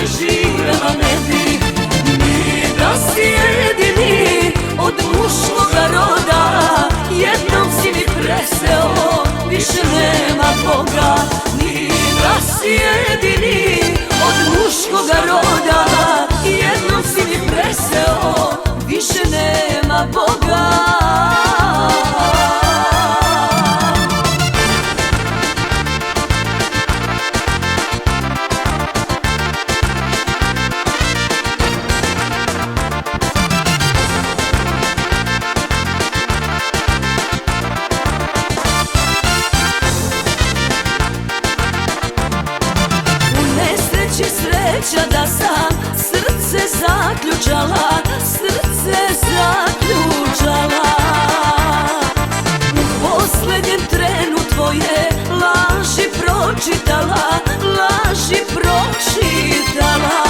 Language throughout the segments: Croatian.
preživela ne bi. Ni da si jedini od muškoga roda, jednom si mi preseo, više nema Boga. Ni da si jedini od muškoga roda, jednom si mi preseo, više nema Boga. Sreća da sam srce zaključala, srce zaključala. U posljednjem trenu tvoje laži pročitala, laži pročitala.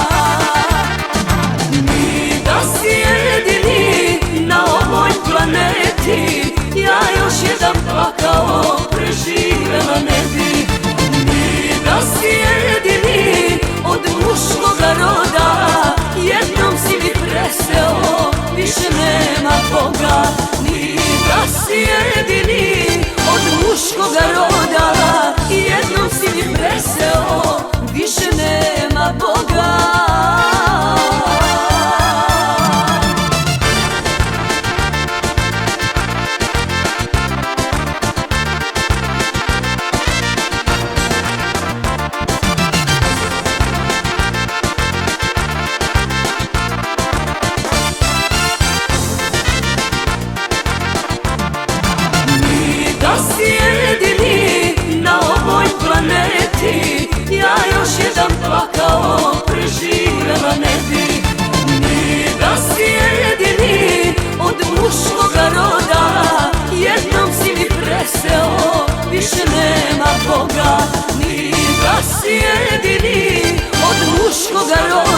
Ni da si jedini na ovoj planeti, ja još jedan pakao preživela ne bi. Ni da si jedini od muškoga roda, jednom si mi preseo, više nema Boga. Ni da si jedini od muškoga roda, jednom si mi preseo, više nema Boga. Da si jedini na ovoj planeti, ja još jedan pakao preživela ne bi. Ni da si jedini od muškoga roda, jednom si mi preseo, više nema Boga. Ni da si jedini od muškoga roda,